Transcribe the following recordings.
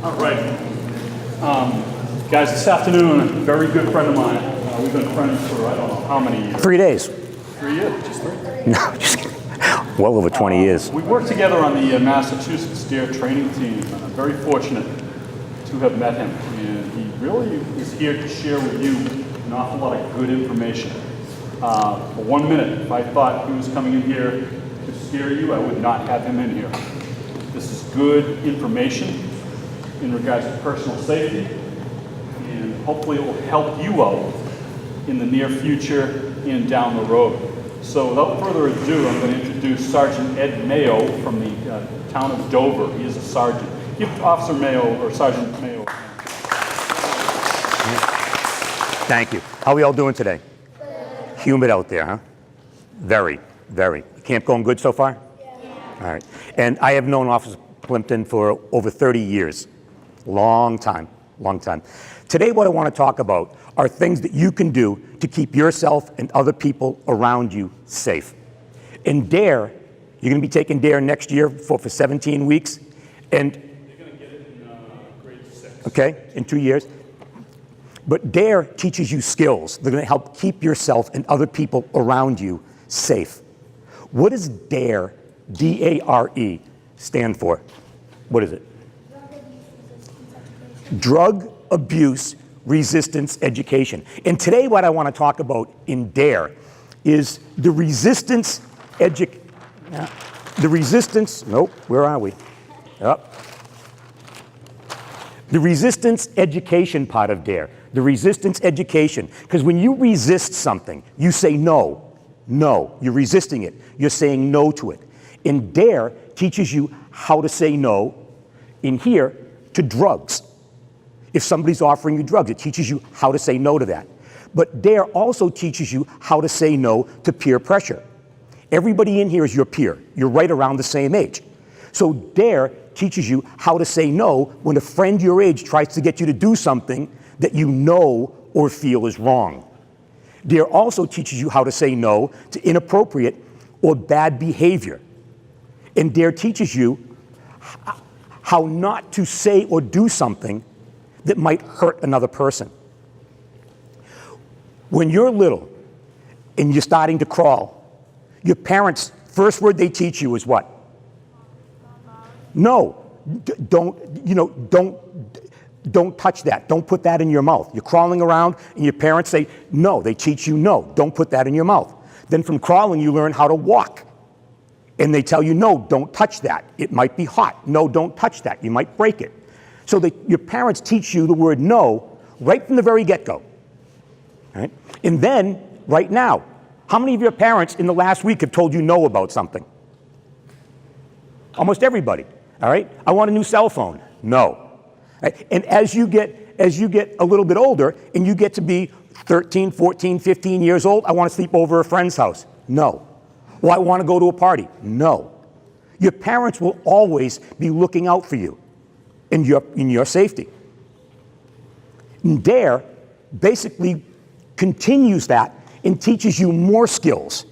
All right. Guys, this afternoon, a very good friend of mine. We've been friends for I don't know how many years. 3 days. 3 years? Just 3? No, just kidding. Well over 20 years. We worked together on the Massachusetts D.A.R.E training team, and I'm very fortunate to have met him. And he really is here to share with you an awful lot of good information. For 1 minute, if I thought he was coming in here to scare you, I would not have him in here. This is good information in regards to personal safety, and hopefully it will help you out in the near future and down the road. So without further ado, I'm going to introduce Sergeant Ed Meau from the town of Dover. He is a sergeant. Give Officer Meau, or Sergeant Meau. Thank you. How are we all doing today? Good. Humid out there, huh? Very, very. Camp going good so far? Yeah. All right. And I have known Officer Plimpton for over 30 years. Long time, long time. Today what I want to talk about are things that you can do to keep yourself and other people around you safe. In D.A.R.E, you're going to be taking D.A.R.E next year for 17 weeks. And you're going to get it in grade 6. Okay, in 2 years. But D.A.R.E teaches you skills. They're going to help keep yourself and other people around you safe. What does D.A.R.E, D-A-R-E, stand for? What is it? Drug Abuse Resistance Education. And today what I want to talk about in D.A.R.E is the resistance where are we? Yep. The resistance education part of D.A.R.E. The resistance education. Because when you resist something, you say no. No. You're resisting it. You're saying no to it. And D.A.R.E teaches you how to say no, in here, to drugs. If somebody's offering you drugs, it teaches you how to say no to that. But D.A.R.E also teaches you how to say no to peer pressure. Everybody in here is your peer. You're right around the same age. So D.A.R.E teaches you how to say no when a friend your age tries to get you to do something that you know or feel is wrong. D.A.R.E also teaches you how to say no to inappropriate or bad behavior. And D.A.R.E teaches you how not to say or do something that might hurt another person. When you're little and you're starting to crawl, your parents' first word they teach you is what? No. Don't touch that. Don't put that in your mouth. You're crawling around and your parents say no. They teach you no. Don't put that in your mouth. Then from crawling you learn how to walk. And they tell you no, don't touch that. It might be hot. No, don't touch that. You might break it. So your parents teach you the word no right from the very get-go. Right? And then, right now, how many of your parents in the last week have told you no about something? Almost everybody. All right? I want a new cell phone. No. Right? And as you get a little bit older and you get to be 13, 14, 15 years old, I want to sleep over a friend's house. No. Well, I want to go to a party. No. Your parents will always be looking out for you. In your safety. And D.A.R.E basically continues that and teaches you more skills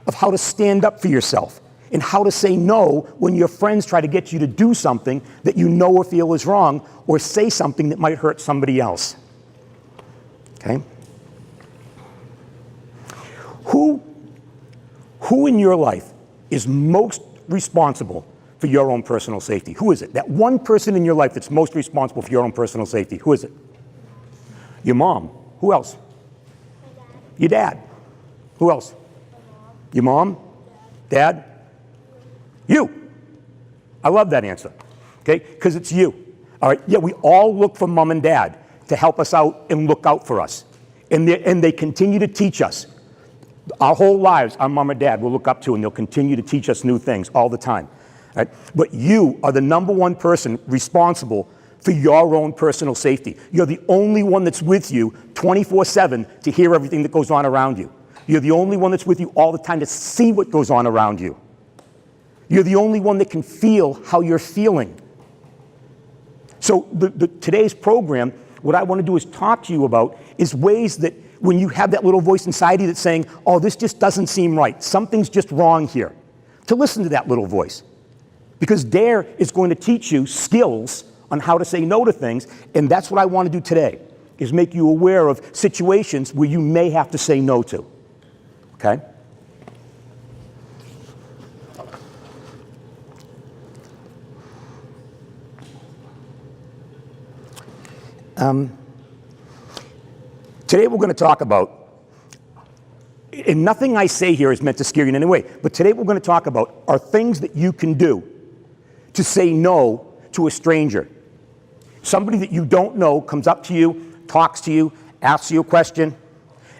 of how to stand up for yourself and how to say no when your friends try to get you to do something that you know or feel is wrong, or say something that might hurt somebody else. Okay? Who in your life is most responsible for your own personal safety? Who is it? That one person in your life that's most responsible for your own personal safety. Who is it? Your mom. Who else? Your dad. Who else? Your mom? Dad? You. I love that answer. Okay? Because it's you. All right? Yeah, we all look for mom and dad to help us out and look out for us. And they continue to teach us. Our whole lives, our mom and dad will look up to, and they'll continue to teach us new things all the time. Right? But you are the number one person responsible for your own personal safety. You're the only one that's with you 24/7 to hear everything that goes on around you. You're the only one that's with you all the time to see what goes on around you. You're the only one that can feel how you're feeling. So today's program, what I want to do is talk to you about is ways that when you have that little voice inside you that's saying, oh, this just doesn't seem right. Something's just wrong here. To listen to that little voice. Because D.A.R.E is going to teach you skills on how to say no to things, and that's what I want to do today, is make you aware of situations where you may have to say no to, okay? Today we're going to talk about, and nothing I say here is meant to scare you in any way, but today we're going to talk about are things that you can do to say no to a stranger. Somebody that you don't know comes up to you, talks to you, asks you a question,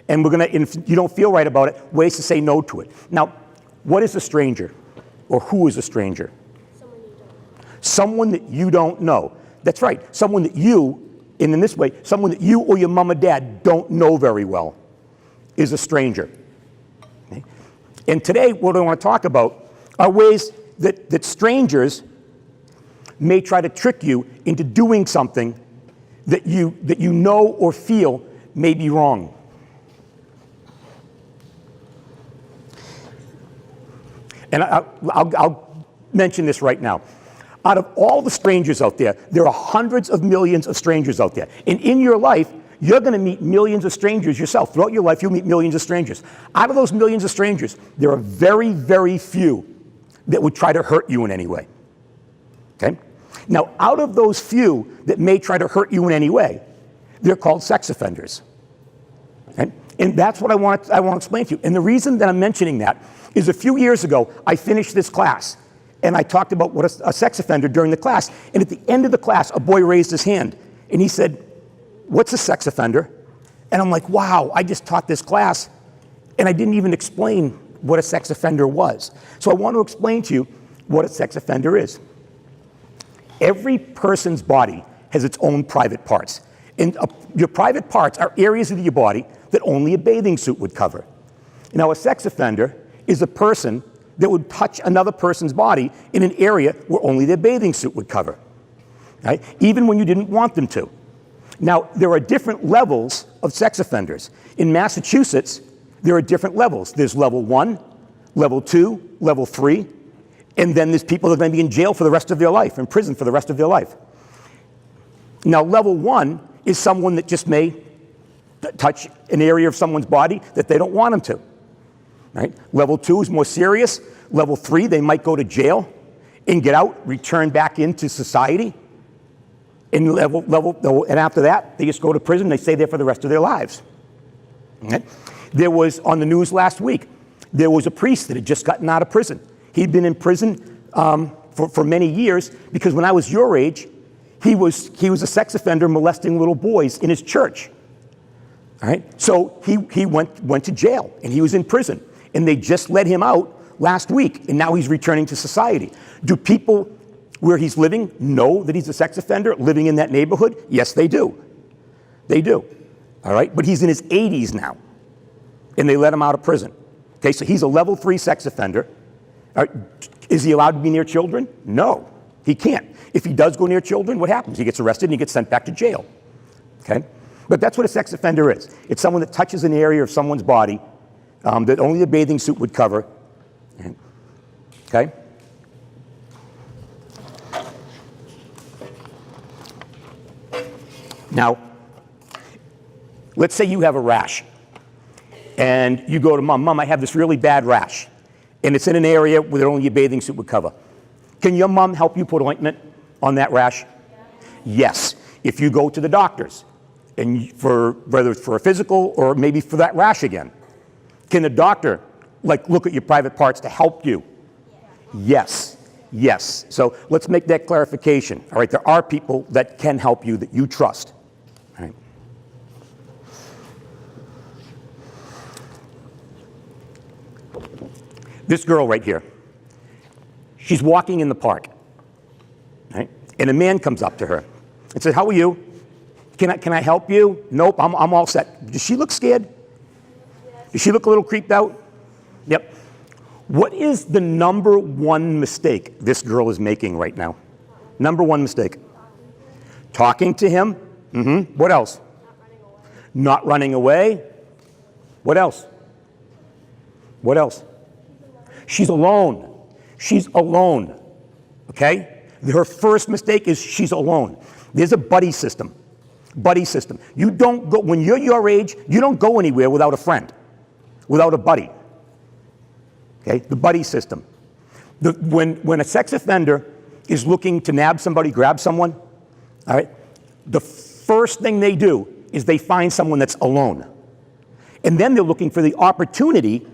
and if you don't feel right about it, ways to say no to it. Now, what is a stranger? Or who is a stranger? Someone that you don't know. That's right, someone that you, and in this way, someone that you or your mom or dad don't know very well is a stranger. Okay? And today, what I want to talk about are ways that strangers may try to trick you into doing something that you know or feel may be wrong. And I'll mention this right now. Out of all the strangers out there, there are hundreds of millions of strangers out there. And in your life, you're going to meet millions of strangers yourself. Throughout your life, you'll meet millions of strangers. Out of those millions of strangers, there are very, very few that would try to hurt you in any way. Okay? Now, out of those few that may try to hurt you in any way, they're called sex offenders. Okay? And that's what I want to explain to you. And the reason that I'm mentioning that is a few years ago, I finished this class. And I talked about what a sex offender during the class. And at the end of the class, a boy raised his hand. And he said, "What's a sex offender?" And I'm like, wow, I just taught this class. And I didn't even explain what a sex offender was. So I want to explain to you what a sex offender is. Every person's body has its own private parts. And your private parts are areas of your body that only a bathing suit would cover. Now, a sex offender is a person that would touch another person's body in an area where only their bathing suit would cover, right? Even when you didn't want them to. Now, there are different levels of sex offenders. In Massachusetts, there are different levels. There's level 1, level 2, level 3, and then there's people that are going to be in jail for the rest of their life, in prison for the rest of their life. Now, level 1 is someone that just may touch an area of someone's body that they don't want them to. Right? Level 2 is more serious. Level 3, they might go to jail and get out, return back into society. And after that, they just go to prison. They stay there for the rest of their lives. Okay? There was, on the news last week, there was a priest that had just gotten out of prison. He'd been in prison for many years because when I was your age, he was a sex offender molesting little boys in his church. All right? So he went to jail and he was in prison. And they just let him out last week, and now he's returning to society. Do people where he's living know that he's a sex offender living in that neighborhood? Yes, they do. They do. All right? But he's in his 80s now, and they let him out of prison. Okay, so he's a level 3 sex offender. All right, is he allowed to be near children? No, he can't. If he does go near children, what happens? He gets arrested and he gets sent back to jail. Okay? But that's what a sex offender is. It's someone that touches an area of someone's body that only a bathing suit would cover. Okay? Now, let's say you have a rash. And you go to Mom, I have this really bad rash. And it's in an area where only your bathing suit would cover. Can your mom help you put ointment on that rash? Yes. If you go to the doctors, and whether it's for a physical or maybe for that rash again. Can the doctor look at your private parts to help you? Yes. Yes. So let's make that clarification. All right, there are people that can help you that you trust. All right. This girl right here, she's walking in the park, right? And a man comes up to her and says, "How are you? Can I help you?" "Nope, I'm all set." Does she look scared? Does she look a little creeped out? Yep. What is the number one mistake this girl is making right now? Number one mistake. Talking to him. Mm-hmm. What else? Not running away. What else? What else? She's alone. She's alone. okay? Her first mistake is she's alone. There's a buddy system. Buddy system. You don't go, when you're your age, you don't go anywhere without a friend, without a buddy. Okay? The buddy system. When a sex offender is looking to nab somebody, grab someone, all right, the first thing they do is they find someone that's alone. And then they're looking for the opportunity,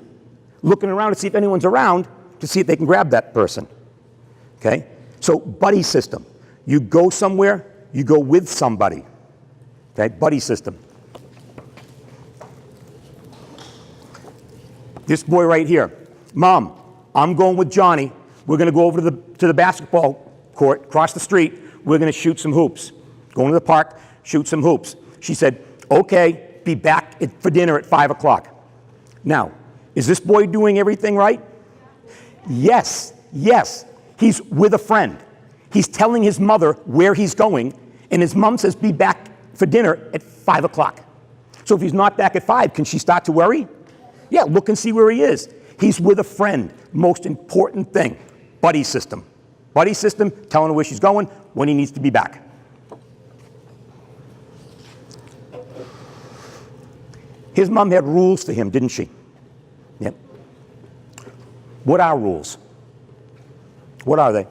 looking around to see if anyone's around, to see if they can grab that person. Okay? So, buddy system. You go somewhere, you go with somebody. Okay? Buddy system. This boy right here. Mom, I'm going with Johnny. We're going to go over to the basketball court, across the street. We're going to shoot some hoops. Going to the park, shoot some hoops. She said, okay, be back for dinner at 5 o'clock. Now, is this boy doing everything right? Yes, yes. He's with a friend. He's telling his mother where he's going, and his mom says, be back for dinner at 5 o'clock. So if he's not back at 5, can she start to worry? Yeah, look and see where he is. He's with a friend. Most important thing, buddy system. Buddy system, telling her where she's going, when he needs to be back. His mom had rules for him, didn't she? Yep. What are rules? What are they?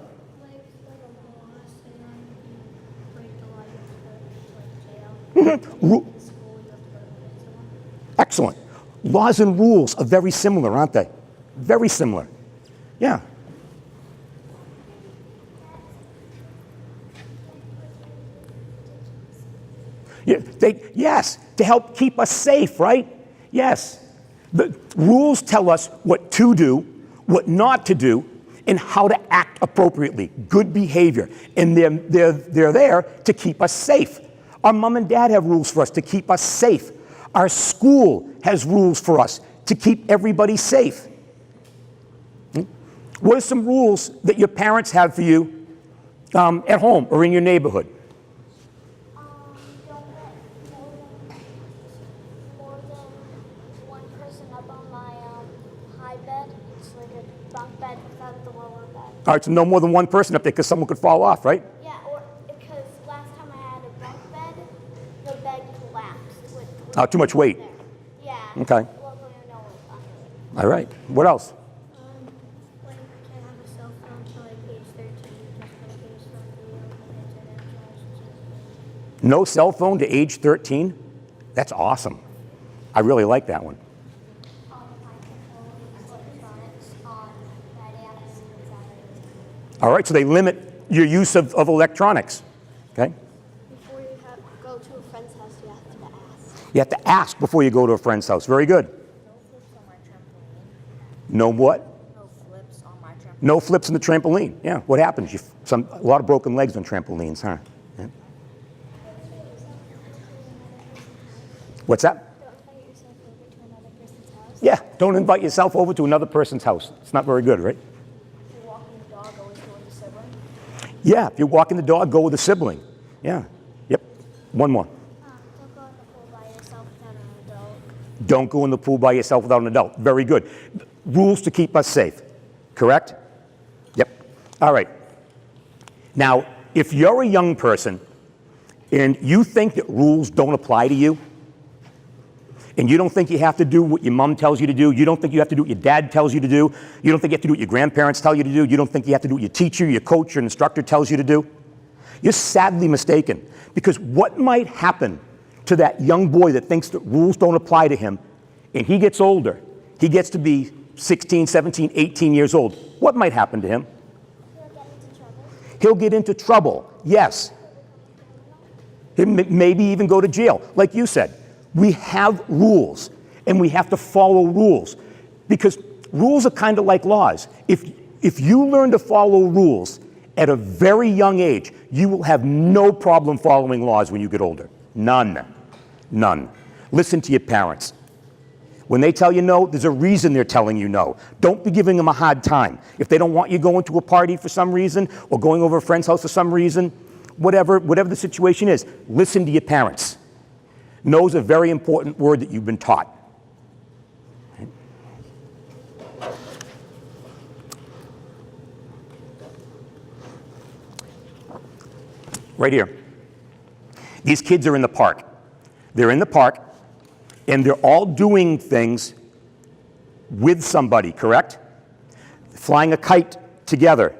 Excellent. Laws and rules are very similar, aren't they? Very similar. Yeah. Yeah, yes, to help keep us safe, right? Yes. The rules tell us what to do, what not to do, and how to act appropriately. Good behavior. And they're there to keep us safe. Our mom and dad have rules for us to keep us safe. Our school has rules for us to keep everybody safe. What are some rules that your parents have for you at home or in your neighborhood? Don't let more than one person up on my high bed. It's like a bunk bed without the lower bed. All right, so no more than one person up there because someone could fall off, right? Yeah, or because last time I had a bunk bed, the bed collapsed with Too much weight. there. Yeah. Okay. Luckily, no one under it. All right. What else? Like, can I have a cell phone till like age 13, just in case somebody on the internet tries to. No cell phone to age 13? That's awesome. I really like that one. My electronics on Friday afternoon and Saturday. All right, so they limit your use of electronics. Okay? Before you go to a friend's house, you have to ask. You have to ask before you go to a friend's house. Very good. No flips on my trampoline. No what? No flips on my trampoline. No flips in the trampoline. Yeah, what happens? A lot of broken legs on trampolines, huh? Yeah. What's that? Don't invite yourself over to another person's house. Yeah, don't invite yourself over to another person's house. It's not very good, right? If you're walking the dog, always go with a sibling. Yeah, if you're walking the dog, go with a sibling. Yeah. Yep. One more. Don't go in the pool by yourself without an adult. Don't go in the pool by yourself without an adult. Very good. Rules to keep us safe. Correct? Yep. All right. Now, if you're a young person and you think that rules don't apply to you, and you don't think you have to do what your mom tells you to do, you don't think you have to do what your dad tells you to do, you don't think you have to do what your grandparents tell you to do, you don't think you have to do what your teacher, your coach, your instructor tells you to do, you're sadly mistaken. Because what might happen to that young boy that thinks that rules don't apply to him, and he gets older, he gets to be 16, 17, 18 years old, what might happen to him? You'll get into trouble. He'll get into trouble, yes. He maybe even go to jail, like you said. We have rules, and we have to follow rules, because rules are kind of like laws. If you learn to follow rules at a very young age, you will have no problem following laws when you get older. None. None. Listen to your parents. When they tell you no, there's a reason they're telling you no. Don't be giving them a hard time. If they don't want you going to a party for some reason, or going over a friend's house for some reason, whatever the situation is, listen to your parents. No is a very important word that you've been taught. right here. These kids are in the park. They're in the park, and they're all doing things with somebody, correct? Flying a kite together,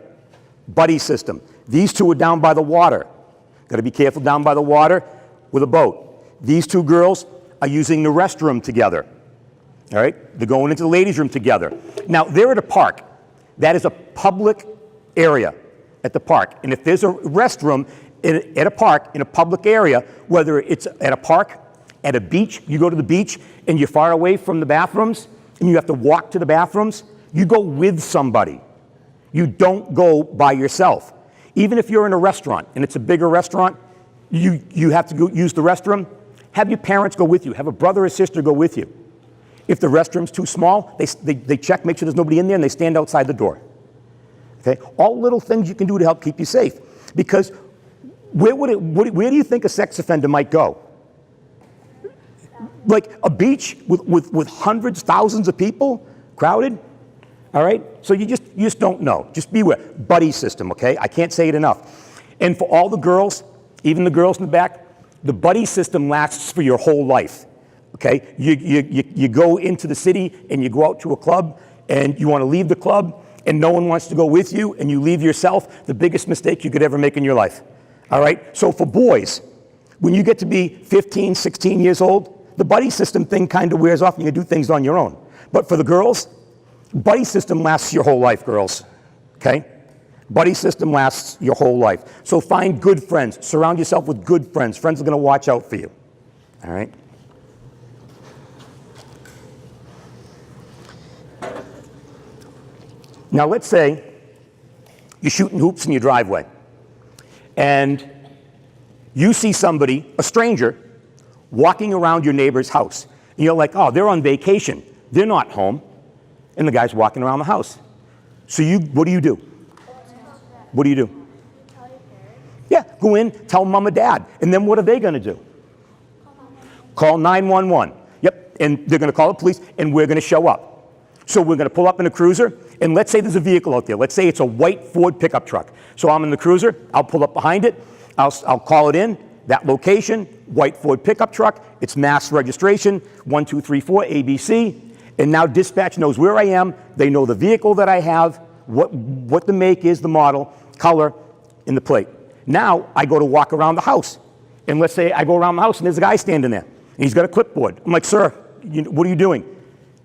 buddy system. These two are down by the water. Got to be careful down by the water with a boat. These two girls are using the restroom together. All right? They're going into the ladies' room together. Now, they're at a park. That is a public area at the park. And if there's a restroom at a park, in a public area, whether it's at a park, at a beach, you go to the beach and you're far away from the bathrooms and you have to walk to the bathrooms, you go with somebody. You don't go by yourself. Even if you're in a restaurant and it's a bigger restaurant, you have to go use the restroom, have your parents go with you. Have a brother or sister go with you. If the restroom's too small, they check, make sure there's nobody in there, and they stand outside the door. Okay? All little things you can do to help keep you safe. Because where do you think a sex offender might go? Like a beach with hundreds, thousands of people crowded? All right? So you just don't know. Just beware. Buddy system, okay? I can't say it enough. And for all the girls, even the girls in the back, the buddy system lasts for your whole life. Okay? You go into the city and you go out to a club and you want to leave the club and no one wants to go with you and you leave yourself, the biggest mistake you could ever make in your life. All right? So for boys, when you get to be 15, 16 years old, the buddy system thing kind of wears off and you can do things on your own. But for the girls, buddy system lasts your whole life, girls. Okay? Buddy system lasts your whole life. So find good friends. Surround yourself with good friends. Friends are going to watch out for you. All right? Now let's say you're shooting hoops in your driveway and you see somebody, a stranger, walking around your neighbor's house. And you're like, oh, they're on vacation. They're not home. And the guy's walking around the house. So what do you do? What do you do? Yeah, go in, tell mom or dad. And then what are they going to do? Call 911. Yep, and they're going to call the police, and we're going to show up. So we're going to pull up in a cruiser, and let's say there's a vehicle out there. Let's say it's a white Ford pickup truck. So I'm in the cruiser. I'll pull up behind it. I'll call it in. That location, white Ford pickup truck. It's mass registration, 1234 ABC. And now dispatch knows where I am. They know the vehicle that I have, what the make is, the model, color, and the plate. Now I go to walk around the house. And let's say I go around the house and there's a guy standing there. And he's got a clipboard. I'm like, sir, what are you doing?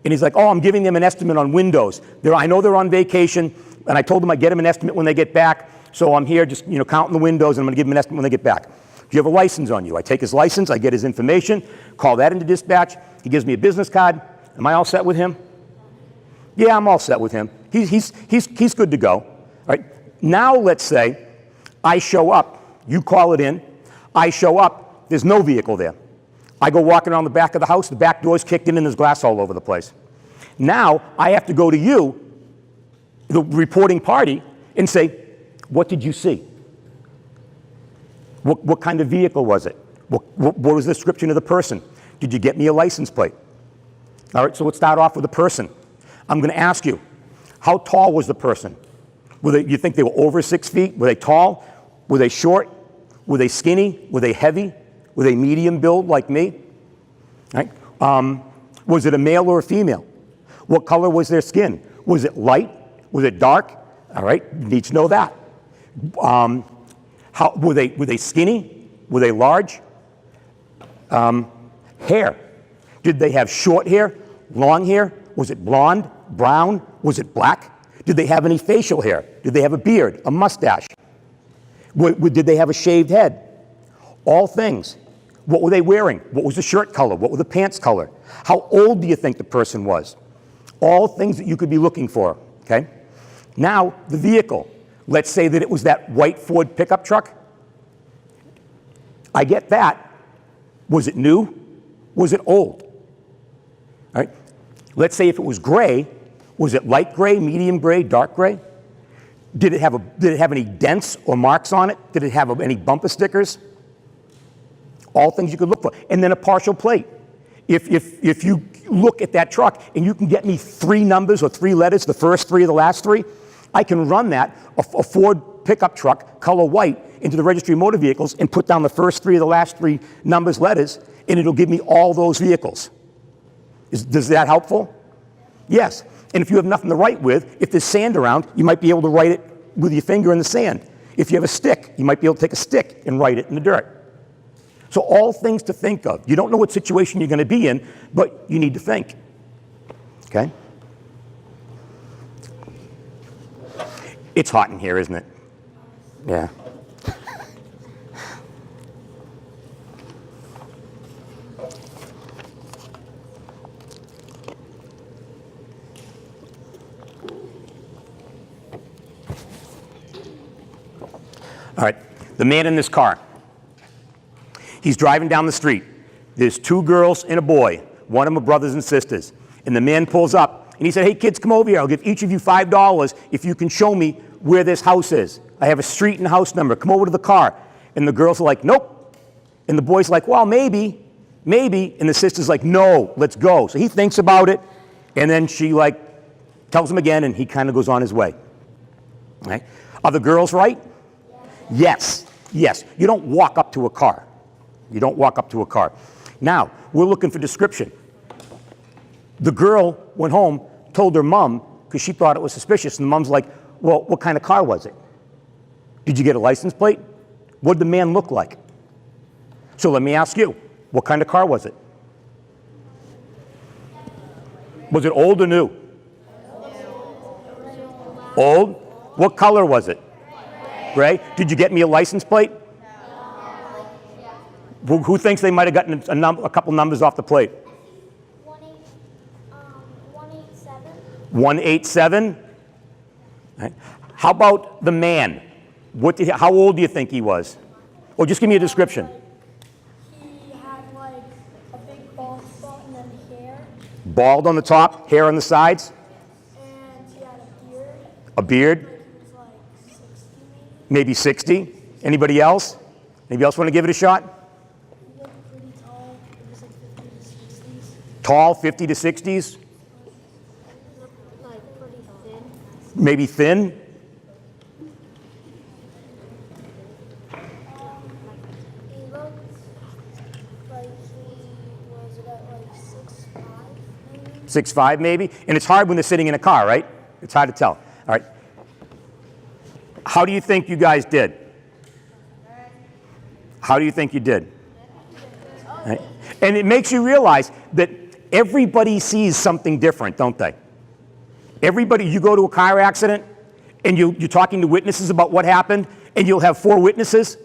And he's like, oh, I'm giving them an estimate on windows. I know they're on vacation, and I told them I'd get them an estimate when they get back. So I'm here just counting the windows, and I'm going to give them an estimate when they get back. Do you have a license on you? I take his license, I get his information, call that into dispatch. He gives me a business card. Am I all set with him? Yeah, I'm all set with him. He's good to go. All right. Now let's say I show up. You call it in. I show up. There's no vehicle there. I go walking around the back of the house. The back door's kicked in and there's glass all over the place. Now I have to go to you, the reporting party, and say, what did you see? What kind of vehicle was it? What was the description of the person? Did you get me a license plate? All right, so let's start off with the person. I'm going to ask you, how tall was the person? You think they were over 6 feet? Were they tall? Were they short? Were they skinny? Were they heavy? Were they medium build like me? All right. Was it a male or a female? What color was their skin? Was it light? Was it dark? All right, you need to know that. Were they skinny? Were they large? Hair. Did they have short hair, long hair? Was it blonde, brown? Was it black? Did they have any facial hair? Did they have a beard, a mustache? Did they have a shaved head? All things. What were they wearing? What was the shirt color? What were the pants color? How old do you think the person was? All things that you could be looking for, okay? Now, the vehicle. Let's say that it was that white Ford pickup truck. I get that. Was it new? Was it old? All right. Let's say if it was gray, was it light gray, medium gray, dark gray? Did it have any dents or marks on it? Did it have any bumper stickers? All things you could look for. And then a partial plate. If you look at that truck and you can get me 3 numbers or 3 letters, the first 3 or the last 3, I can run that, a Ford pickup truck, color white, into the registry of motor vehicles and put down the first three of the last three numbers, letters, and it'll give me all those vehicles. Does that helpful? Yes. And if you have nothing to write with, if there's sand around, you might be able to write it with your finger in the sand. If you have a stick, you might be able to take a stick and write it in the dirt. So all things to think of. You don't know what situation you're going to be in, but you need to think. Okay? It's hot in here, isn't it? Yeah. All right, the man in this car. He's driving down the street. There's two girls and a boy. One of them are brothers and sisters. And the man pulls up, and he said, hey, kids, come over here. I'll give each of you $5 if you can show me where this house is. I have a street and house number. Come over to the car. And the girls are like, nope. And the boy's like, well, maybe. And the sister's like, no, let's go. So he thinks about it, and then she tells him again, and he kind of goes on his way. All right? Are the girls right? Yes. Yes. You don't walk up to a car. You don't walk up to a car. Now, we're looking for description. The girl went home, told her mom, because she thought it was suspicious, and the mom's like, well, what kind of car was it? Did you get a license plate? What did the man look like? So let me ask you, what kind of car was it? Was it old or new? Old? What color was it? Gray? Did you get me a license plate? Who thinks they might have gotten a couple numbers off the plate? 187. 187? Right. How about the man? How old do you think he was? Or just give me a description. He had a big bald spot and then hair, Bald on the top, hair on the sides, and he had a beard. a beard, He was 60 maybe 60. Anybody else? Anybody else want to give it a shot? He looked pretty tall. He was 50 to 60s. Tall, 50 to 60s, He looked pretty thin. maybe thin. He looked like he was about 6'5", maybe. 6'5" maybe. And it's hard when they're sitting in a car, right? It's hard to tell. All right. How do you think you guys did? How do you think you did? Right. And it makes you realize that everybody sees something different, don't they? Everybody, you go to a car accident and you're talking to witnesses about what happened, and you'll have 4 witnesses,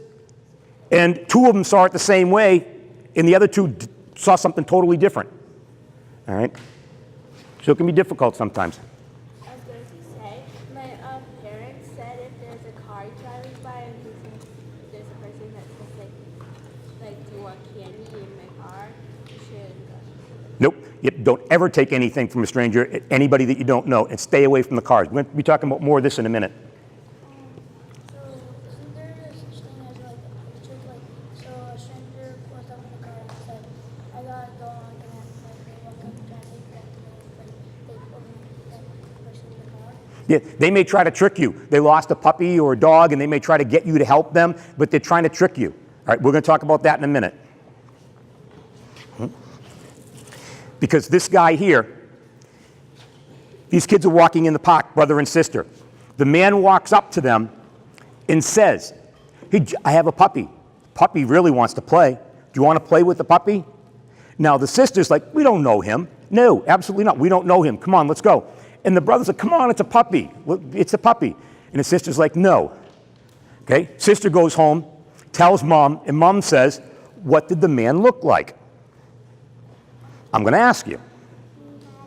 and 2 of them saw it the same way, and the other 2 saw something totally different. All right? So it can be difficult sometimes. I was going to say, my parents said if there's a car driving by and he thinks there's a person that's supposed to do want candy in my car, you shouldn't go. Nope. Yep. Don't ever take anything from a stranger, anybody that you don't know, and stay away from the cars. We're going to be talking about more of this in a minute. So isn't there such thing as a trick, so a stranger was up in the car and said, I gotta go on and they walk up and try to take that they put that person in the car? Yeah, they may try to trick you. They lost a puppy or a dog, and they may try to get you to help them, but they're trying to trick you. All right, we're going to talk about that in a minute. Because this guy here, these kids are walking in the park, brother and sister. The man walks up to them and says, hey, I have a puppy. Puppy really wants to play. Do you want to play with the puppy? Now the sister's like, we don't know him. No, absolutely not. We don't know him. Come on, let's go. And the brother's like, come on, it's a puppy. It's a puppy. And the sister's like, no. Okay, sister goes home, tells mom, and mom says, what did the man look like? I'm going to ask you. He had a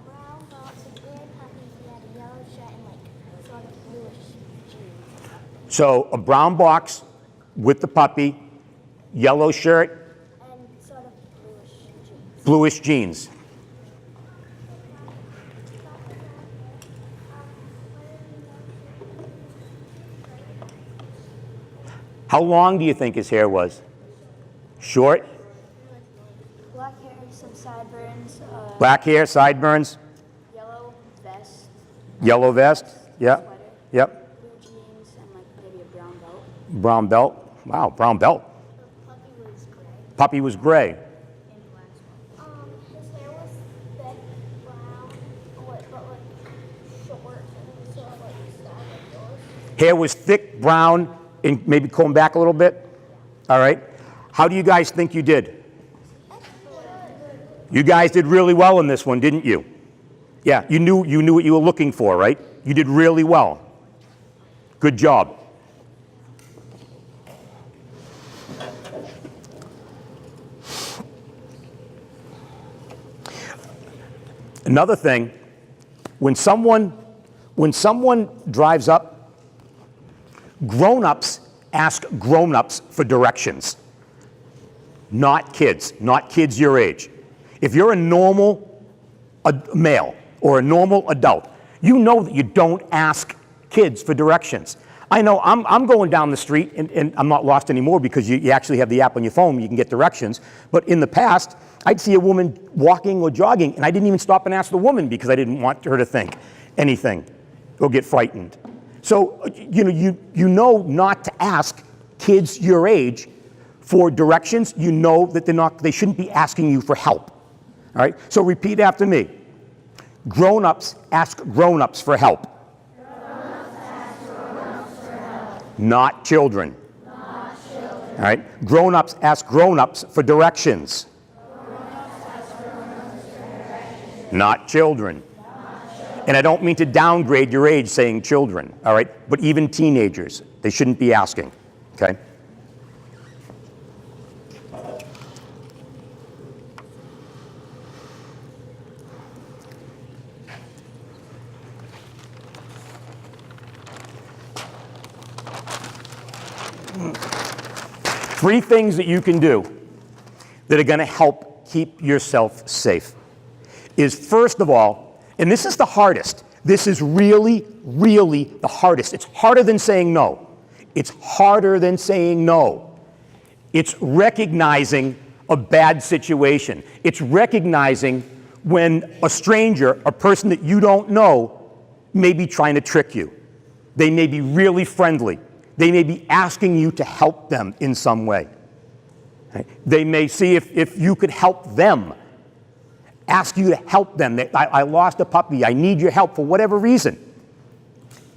brown box, a red puppy, he had a yellow shirt and sort of bluish jeans. So a brown box with the puppy, yellow shirt, And sort of bluish jeans. bluish jeans. How long do you think his hair was? Short? Black hair, some sideburns, Black hair, sideburns, yellow vest, yellow vest? Yeah. sweater. Yep. blue jeans, and like maybe a brown belt. Brown belt. Wow, brown belt. The puppy was gray. Puppy was gray. And black as well. His hair was thick brown, but like short, and so like style like yours. Hair was thick, brown, and maybe combed back a little bit. All right. How do you guys think you did? You guys did really well in this one, didn't you? Yeah, you knew what you were looking for, right? You did really well. Good job. Another thing, when someone drives up, grown-ups ask grown-ups for directions. Not kids your age. If you're a normal male or a normal adult, you know that you don't ask kids for directions. I know I'm going down the street, and I'm not lost anymore because you actually have the app on your phone, you can get directions. But in the past, I'd see a woman walking or jogging, and I didn't even stop and ask the woman because I didn't want her to think anything or get frightened. So, you know not to ask kids your age for directions. You know that they shouldn't be asking you for help. All right? So repeat after me. Grown-ups ask grown-ups for help. Not children. All right? Grown-ups ask grown-ups for directions. Not children. And I don't mean to downgrade your age saying children, all right? But even teenagers, they shouldn't be asking, okay? Three things that you can do that are going to help keep yourself safe is, first of all, and this is the hardest. This is really, really the hardest. It's harder than saying no. It's harder than saying no. It's recognizing a bad situation. It's recognizing when a stranger, a person that you don't know, may be trying to trick you. They may be really friendly. They may be asking you to help them in some way. Okay? They may see if you could help them, ask you to help them. I lost a puppy. I need your help for whatever reason.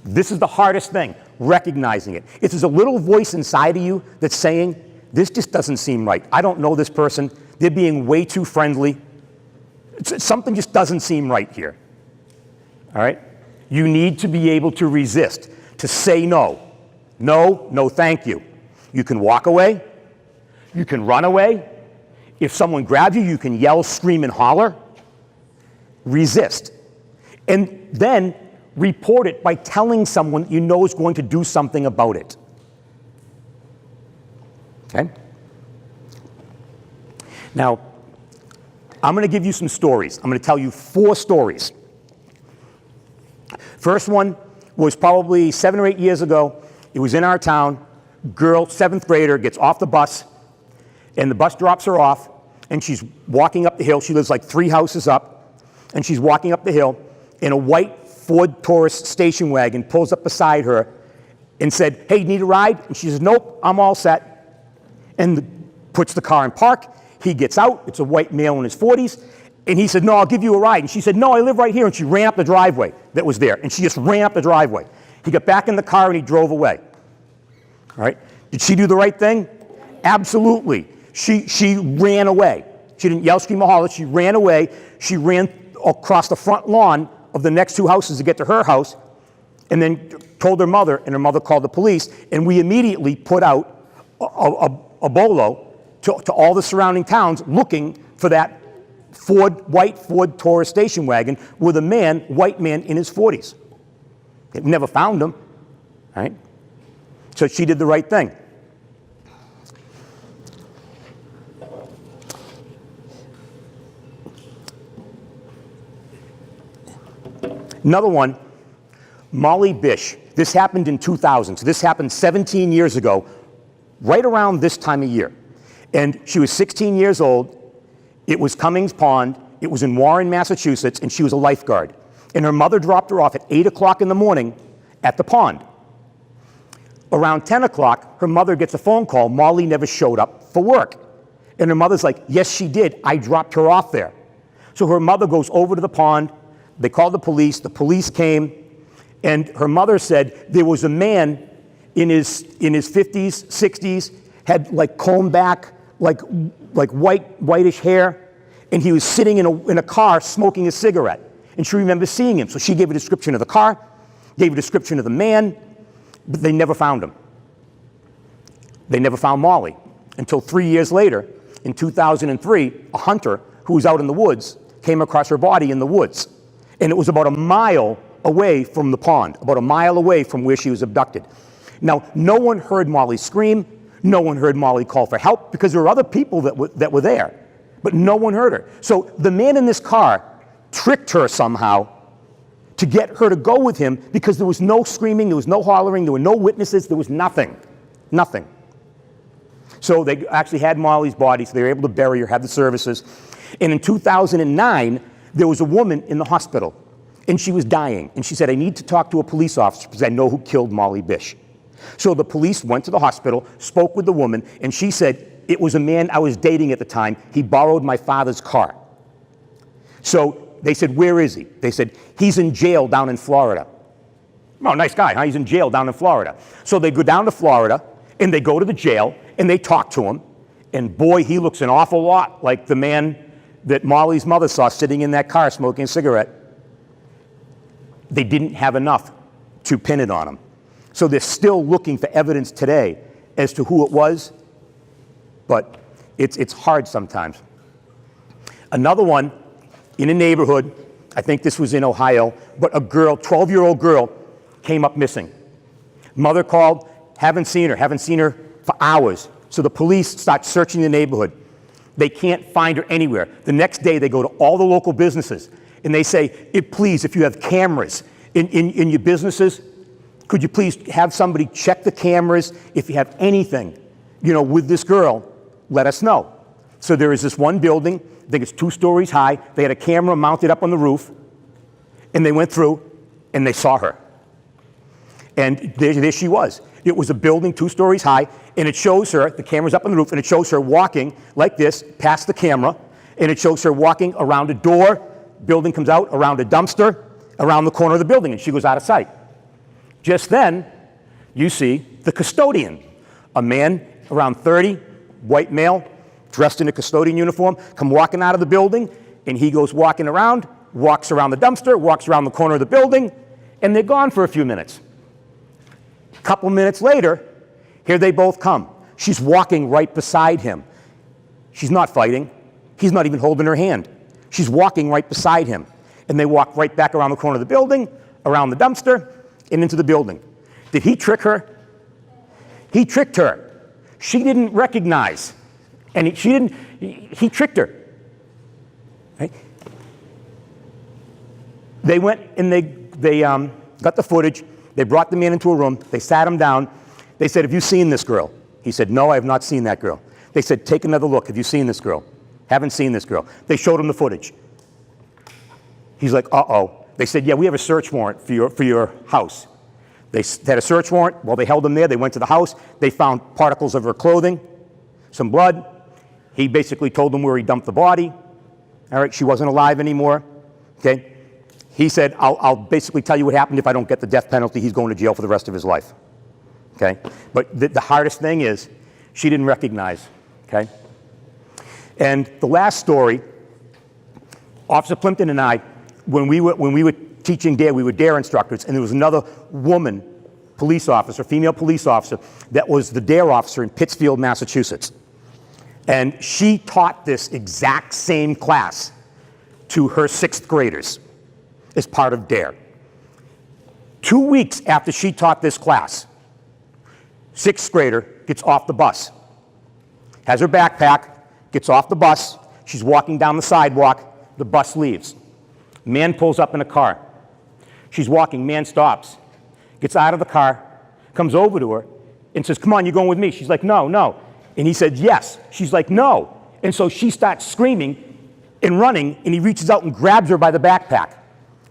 This is the hardest thing, recognizing it. It's just a little voice inside of you that's saying, this just doesn't seem right. I don't know this person. They're being way too friendly. Something just doesn't seem right here. All right? You need to be able to resist, to say no. No, no, thank you. You can walk away. You can run away. If someone grabs you, you can yell, scream, and holler. Resist. And then report it by telling someone you know is going to do something about it. Okay? Now, I'm going to give you some stories. I'm going to tell you 4 stories. First one was probably 7 or 8 years ago. It was in our town. Girl, 7th grader, gets off the bus, and the bus drops her off, and she's walking up the hill. She lives like 3 houses up, and she's walking up the hill, and a white Ford Taurus station wagon pulls up beside her and said, hey, need a ride? And she says, nope, I'm all set, and puts the car in park. He gets out. It's a white male in his 40s, and he said, no, I'll give you a ride. And she said, no, I live right here, and she ran up the driveway that was there, and she just ran up the driveway. He got back in the car, and he drove away. All right? Did she do the right thing? Absolutely. She ran away. She didn't yell, scream, or holler. She ran away. She ran across the front lawn of the next 2 houses to get to her house, and then told her mother, and her mother called the police, and we immediately put out a bolo to all the surrounding towns looking for that white Ford Taurus station wagon with a white man in his 40s. They never found him, right? So she did the right thing. Another one, Molly Bish. This happened in 2000. So this happened 17 years ago, right around this time of year. And she was 16 years old. It was Cummings Pond. It was in Warren, Massachusetts, and she was a lifeguard. And her mother dropped her off at 8 o'clock in the morning at the pond. Around 10 o'clock, her mother gets a phone call. Molly never showed up for work. And her mother's like, yes, she did. I dropped her off there. So her mother goes over to the pond. They called the police came, and her mother said there was a man in his 50s, 60s, had like combed back, like whitish hair, and he was sitting in a car smoking a cigarette. And she remembers seeing him. So she gave a description of the car, gave a description of the man, but they never found him. They never found Molly until 3 years later, in 2003, a hunter who was out in the woods came across her body in the woods. And it was about a mile away from the pond, about a mile away from where she was abducted. Now, no one heard Molly scream. No one heard Molly call for help because there were other people that were there, but no one heard her. So the man in this car tricked her somehow to get her to go with him because there was no screaming, there was no hollering, there were no witnesses, there was nothing. Nothing. So they actually had Molly's body, so they were able to bury her, have the services. And in 2009, there was a woman in the hospital, and she was dying. And she said, I need to talk to a police officer because I know who killed Molly Bish. So the police went to the hospital, spoke with the woman, and she said, it was a man I was dating at the time. He borrowed my father's car. So they said, where is he? They said, he's in jail down in Florida. Oh, nice guy, huh? He's in jail down in Florida. So they go down to Florida, and they go to the jail, and they talk to him. And boy, he looks an awful lot like the man that Molly's mother saw sitting in that car smoking a cigarette. They didn't have enough to pin it on him. So they're still looking for evidence today as to who it was, but it's hard sometimes. Another one in a neighborhood, I think this was in Ohio, but a girl, 12-year-old girl, came up missing. Mother called, haven't seen her for hours. So the police start searching the neighborhood. They can't find her anywhere. The next day they go to all the local businesses and they say, please, if you have cameras in your businesses, could you please have somebody check the cameras? If you have anything, with this girl, let us know. So there is this one building, I think it's 2 stories high. They had a camera mounted up on the roof, and they went through and they saw her. And there she was. It was a building 2 stories high, and it shows her, the camera's up on the roof, and it shows her walking like this, past the camera, and it shows her walking around a door, building comes out, around a dumpster, around the corner of the building, and she goes out of sight. Just then, you see the custodian, a man around 30, white male, dressed in a custodian uniform, come walking out of the building, and he goes walking around, walks around the dumpster, walks around the corner of the building, and they're gone for a few minutes. A couple minutes later, here they both come. She's walking right beside him. She's not fighting. He's not even holding her hand. She's walking right beside him. And they walk right back around the corner of the building, around the dumpster, and into the building. Did he trick her? He tricked her. She didn't recognize. And he tricked her. Right? They went and they got the footage. They brought the man into a room. They sat him down. They said, have you seen this girl? He said, no, I have not seen that girl. They said, take another look. Have you seen this girl? Haven't seen this girl. They showed him the footage. He's like, uh-oh. They said, yeah, we have a search warrant for your house. They had a search warrant. Well, they held him there. They went to the house. They found particles of her clothing, some blood. He basically told them where he dumped the body. All right, she wasn't alive anymore. Okay. He said, I'll basically tell you what happened if I don't get the death penalty. He's going to jail for the rest of his life. Okay. But the hardest thing is she didn't recognize. Okay. And the last story, Officer Plimpton and I, when we were teaching D.A.R.E, we were D.A.R.E instructors, and there was another woman police officer, female police officer, that was the D.A.R.E officer in Pittsfield, Massachusetts. And she taught this exact same class to her 6th graders as part of D.A.R.E. 2 weeks after she taught this class, 6th grader gets off the bus, has her backpack, gets off the bus, she's walking down the sidewalk, the bus leaves. Man pulls up in a car. She's walking, man stops, gets out of the car, comes over to her, and says, come on, you're going with me. She's like, no, no. And he said, yes. She's like, no. And so she starts screaming and running, and he reaches out and grabs her by the backpack.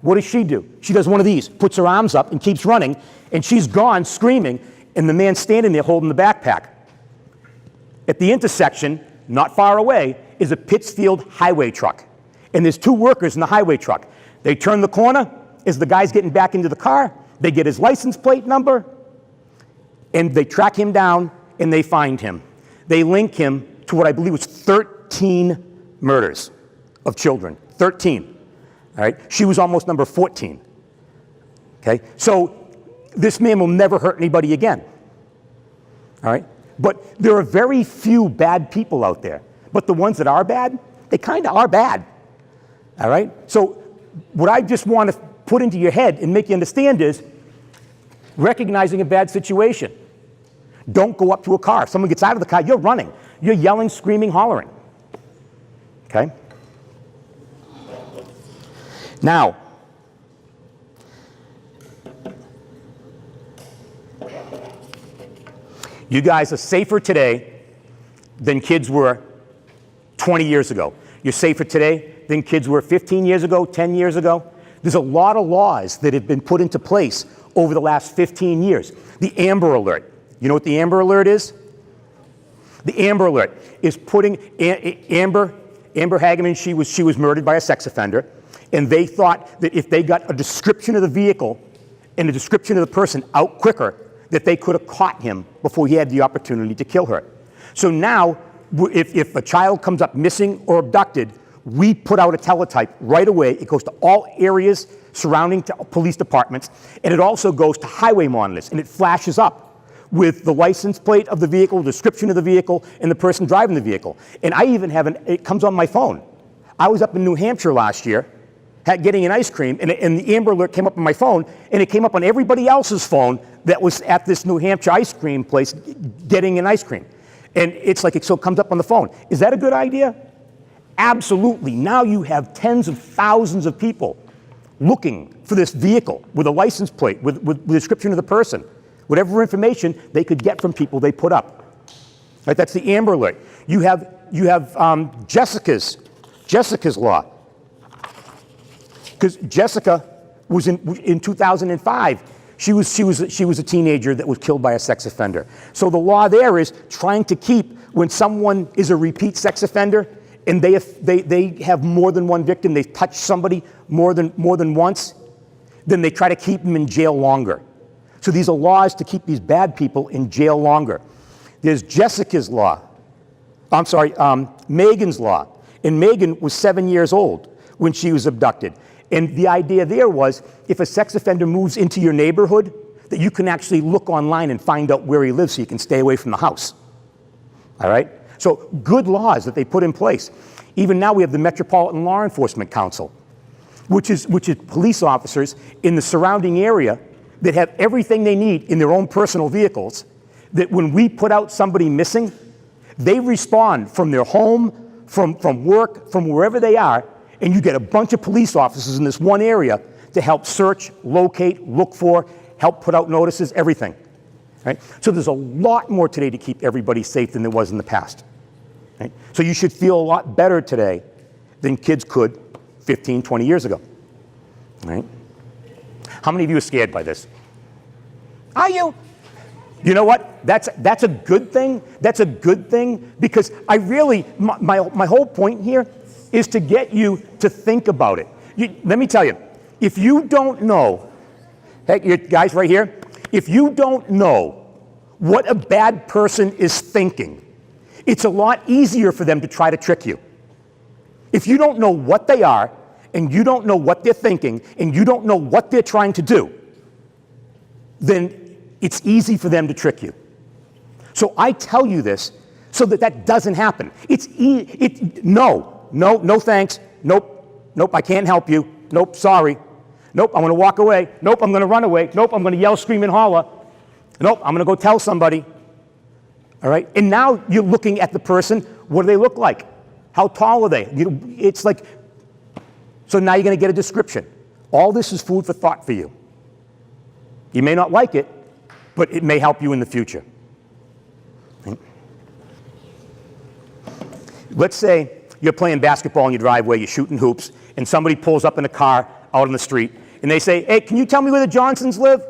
What does she do? She does one of these, puts her arms up and keeps running, and she's gone screaming, and the man's standing there holding the backpack. At the intersection, not far away, is a Pittsfield highway truck. And there's 2 workers in the highway truck. They turn the corner as the guy's getting back into the car. They get his license plate number, and they track him down, and they find him. They link him to what I believe was 13 murders of children. 13. All right? She was almost number 14. Okay? So this man will never hurt anybody again. All right? But there are very few bad people out there. But the ones that are bad, they kind of are bad. All right? So what I just want to put into your head and make you understand is recognizing a bad situation. Don't go up to a car. If someone gets out of the car, you're running. You're yelling, screaming, hollering. Okay? Now, you guys are safer today than kids were 20 years ago. You're safer today than kids were 15 years ago, 10 years ago. There's a lot of laws that have been put into place over the last 15 years. The Amber Alert. You know what the Amber Alert is? The Amber Alert is putting Amber Hageman, she was murdered by a sex offender, and they thought that if they got a description of the vehicle and a description of the person out quicker, that they could have caught him before he had the opportunity to kill her. So now, if a child comes up missing or abducted, we put out a teletype right away. It goes to all areas surrounding police departments, and it also goes to highway monitors, and it flashes up with the license plate of the vehicle, description of the vehicle, and the person driving the vehicle. And I even have it comes on my phone. I was up in New Hampshire last year, getting an ice cream, and the Amber Alert came up on my phone, and it came up on everybody else's phone that was at this New Hampshire ice cream place getting an ice cream. And it's like, so it comes up on the phone. Is that a good idea? Absolutely. Now you have tens of thousands of people looking for this vehicle with a license plate, with the description of the person, whatever information they could get from people they put up. Right? That's the Amber Alert. You have Jessica's law. Because Jessica was in 2005. She was a teenager that was killed by a sex offender. So the law there is trying to keep, when someone is a repeat sex offender and they have more than one victim, they've touched somebody more than once, then they try to keep them in jail longer. So these are laws to keep these bad people in jail longer. There's Jessica's law. I'm sorry, Megan's law. And Megan was 7 years old when she was abducted. And the idea there was, if a sex offender moves into your neighborhood, that you can actually look online and find out where he lives so you can stay away from the house. All right? So good laws that they put in place. Even now we have the Metropolitan Law Enforcement Council, which is police officers in the surrounding area that have everything they need in their own personal vehicles, that when we put out somebody missing, they respond from their home, from work, from wherever they are, and you get a bunch of police officers in this one area to help search, locate, look for, help put out notices, everything. Right? So there's a lot more today to keep everybody safe than there was in the past. Right? So you should feel a lot better today than kids could 15, 20 years ago. Right? How many of you are scared by this? Are you? You know what? That's a good thing. That's a good thing, because I really, my whole point here is to get you to think about it. Let me tell you, if you don't know, hey, you guys right here, if you don't know what a bad person is thinking, it's a lot easier for them to try to trick you. If you don't know what they are, and you don't know what they're thinking, and you don't know what they're trying to do, then it's easy for them to trick you. So I tell you this so that doesn't happen. No thanks. Nope, I can't help you. Nope, sorry. Nope, I'm going to walk away. Nope, I'm going to run away. Nope, I'm going to yell, scream, and holler. Nope, I'm going to go tell somebody. All right? And now you're looking at the person. What do they look like? How tall are they? It's like, so now you're going to get a description. All this is food for thought for you. You may not like it, but it may help you in the future. Right? Let's say you're playing basketball in your driveway, you're shooting hoops, and somebody pulls up in a car out on the street, and they say, hey, can you tell me where the Johnsons live?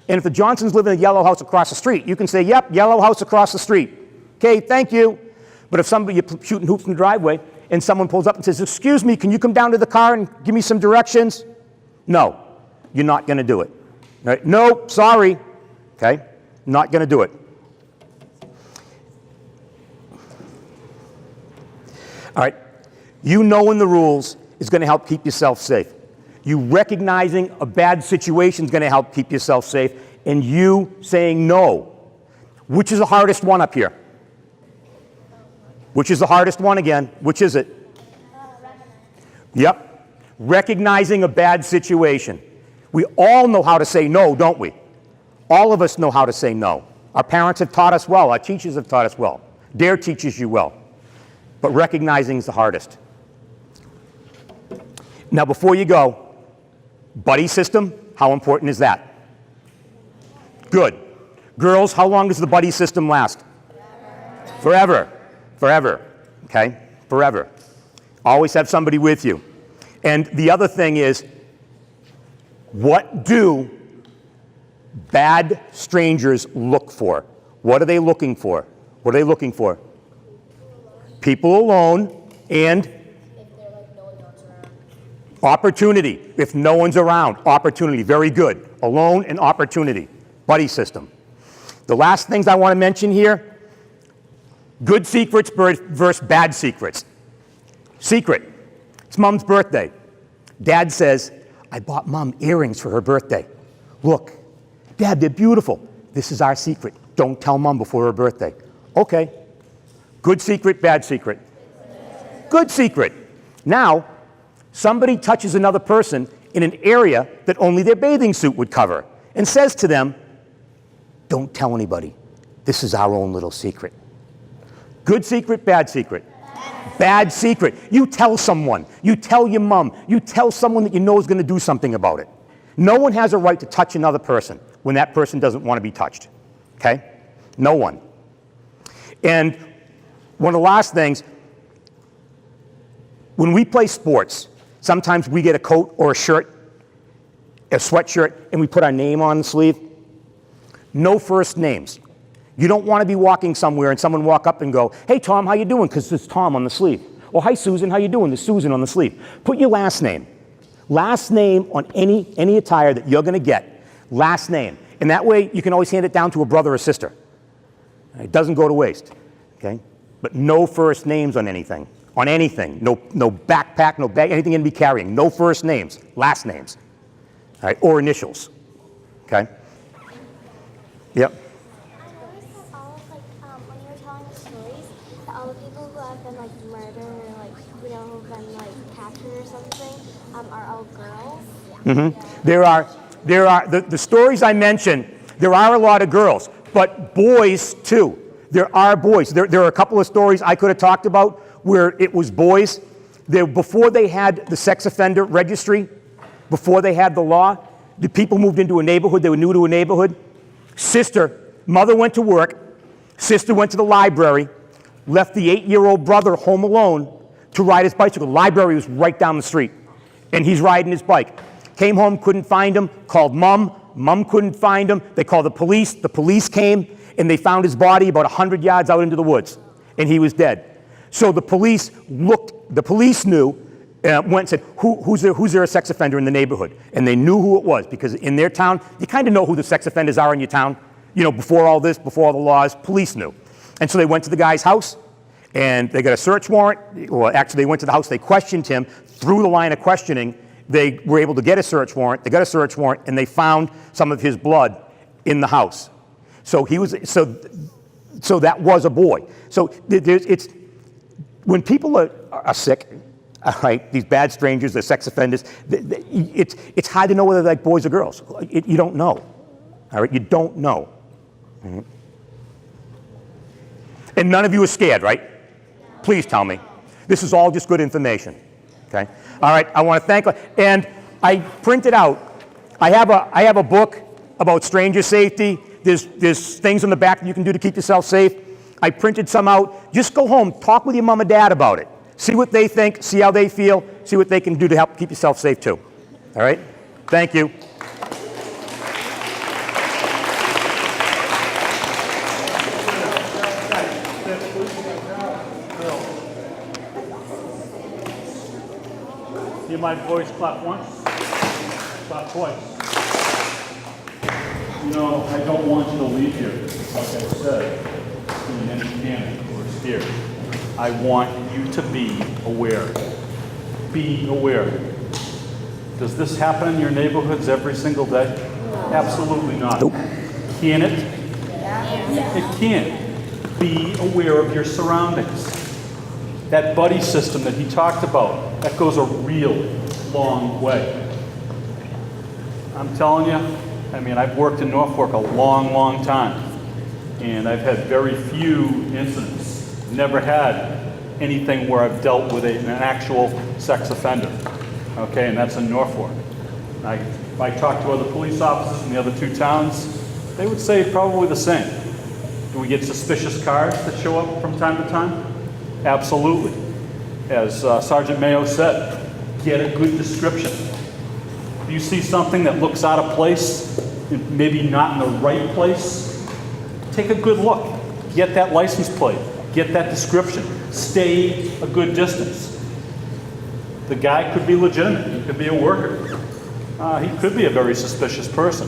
And if the Johnsons live in the yellow house across the street, you can say, yep, yellow house across the street. Okay, thank you. But if somebody, you're shooting hoops in the driveway, and someone pulls up and says, excuse me, can you come down to the car and give me some directions? No, you're not going to do it. Right? No, sorry. Okay, not going to do it. All right, you knowing the rules is going to help keep yourself safe. You recognizing a bad situation is going to help keep yourself safe, and you saying no. Which is the hardest one up here? Which is the hardest one again? Which is it? Yep. Recognizing a bad situation. We all know how to say no, don't we? All of us know how to say no. Our parents have taught us well. Our teachers have taught us well. D.A.R.E teaches you well. But recognizing is the hardest. Now, before you go, buddy system, how important is that? Good. Girls, how long does the buddy system last? Forever. Forever. Okay? Forever. Always have somebody with you. And the other thing is, what do bad strangers look for? What are they looking for? What are they looking for? People alone and opportunity. If no one's around, opportunity. Very good. Alone and opportunity. Buddy system. The last things I want to mention here, good secrets versus bad secrets. Secret. It's Mom's birthday. Dad says, I bought Mom earrings for her birthday. Look, Dad, they're beautiful. This is our secret. Don't tell Mom before her birthday. Okay. Good secret, bad secret. Good secret. Now, somebody touches another person in an area that only their bathing suit would cover and says to them, don't tell anybody. This is our own little secret. Good secret, bad secret. Bad secret. You tell someone. You tell your mom. You tell someone that you know is going to do something about it. No one has a right to touch another person when that person doesn't want to be touched. Okay? No one. And one of the last things, when we play sports, sometimes we get a coat or a shirt, a sweatshirt, and we put our name on the sleeve. No first names. You don't want to be walking somewhere and someone walk up and go, hey, Tom, how you doing? Because there's Tom on the sleeve. Or, hi, Susan, how you doing? There's Susan on the sleeve. Put your last name. Last name on any attire that you're going to get. Last name. And that way, you can always hand it down to a brother or sister. It doesn't go to waste. Okay? But no first names on anything. On anything. No backpack, no bag, anything you're going to be carrying. No first names. Last names. All right? Or initials. Okay? Yep. When you were telling the stories, that all the people who have been like murdered or who've been like captured or something, are all girls. Mm-hmm. There are the stories I mentioned. There are a lot of girls, but boys too. There are boys. There are a couple of stories I could have talked about where it was boys. Before they had the sex offender registry, before they had the law, the people moved into a neighborhood. They were new to a neighborhood. Mother went to work. Sister went to the library, left the 8-year-old brother home alone to ride his bicycle. The library was right down the street, and he's riding his bike. Came home, couldn't find him, called Mom. Mom couldn't find him. They called the police. The police came, and they found his body about 100 yards out into the woods, and he was dead. So the police knew, went and said, who's there a sex offender in the neighborhood? And they knew who it was, because in their town, you kind of know who the sex offenders are in your town. You know, before all this, before all the laws, police knew. And so they went to the guy's house, and they got a search warrant. Well, actually, they went to the house. They questioned him. Through the line of questioning, they were able to get a search warrant. They got a search warrant, and they found some of his blood in the house. So so that was a boy. So it's when people are sick, all right, these bad strangers, the sex offenders, it's hard to know whether they're like boys or girls. You don't know. All right, you don't know. Mm-hmm. And none of you are scared, right? Please tell me. This is all just good information. Okay? All right, I want to thank, and I printed out, I have a book about stranger safety. There's things on the back that you can do to keep yourself safe. I printed some out. Just go home, talk with your mom and dad about it. See what they think, see how they feel, see what they can do to help keep yourself safe too. All right? Thank you. Hear my voice, clap once, clap twice. You know, I don't want you to leave here, like I said, in any panic or fear. I want you to be aware. Be aware. Does this happen in your neighborhoods every single day? Absolutely not. Nope. Can it? It can. Be aware of your surroundings. That buddy system that he talked about, that goes a real long way. I'm telling you, I mean, I've worked in Norfolk a long, long time, and I've had very few incidents. Never had anything where I've dealt with an actual sex offender, okay, and that's in Norfolk. If I talk to other police officers in the other two towns, they would say probably the same. Do we get suspicious cars that show up from time to time? Absolutely. As Sergeant Meau said, get a good description. If you see something that looks out of place, maybe not in the right place, take a good look. Get that license plate. Get that description. Stay a good distance. The guy could be legitimate. He could be a worker. He could be a very suspicious person.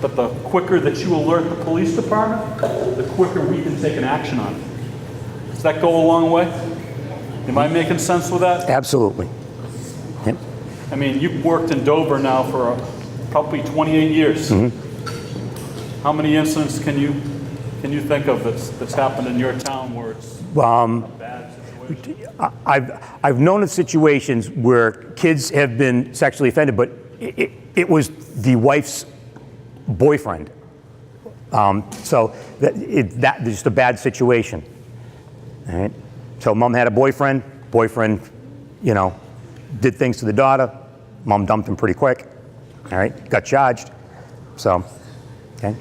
But the quicker that you alert the police department, the quicker we can take an action on it. Does that go a long way? Am I making sense with that? Absolutely. Yep. I mean, you've worked in Dover now for probably 28 years. Mm-hmm. How many incidents can you think of that's happened in your town where it's a bad situation? I've known of situations where kids have been sexually offended, but it was the wife's boyfriend. So that's just a bad situation. All right. So mom had a boyfriend, you know, did things to the daughter, mom dumped him pretty quick, all right, got charged. So, okay.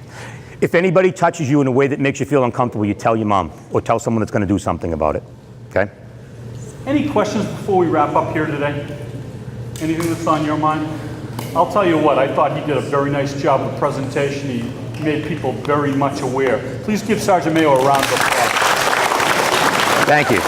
If anybody touches you in a way that makes you feel uncomfortable, you tell your mom or tell someone that's going to do something about it, okay? Any questions before we wrap up here today? Anything that's on your mind? I'll tell you what, I thought he did a very nice job of presentation. He made people very much aware. Please give Sergeant Meau a round of applause. Thank you.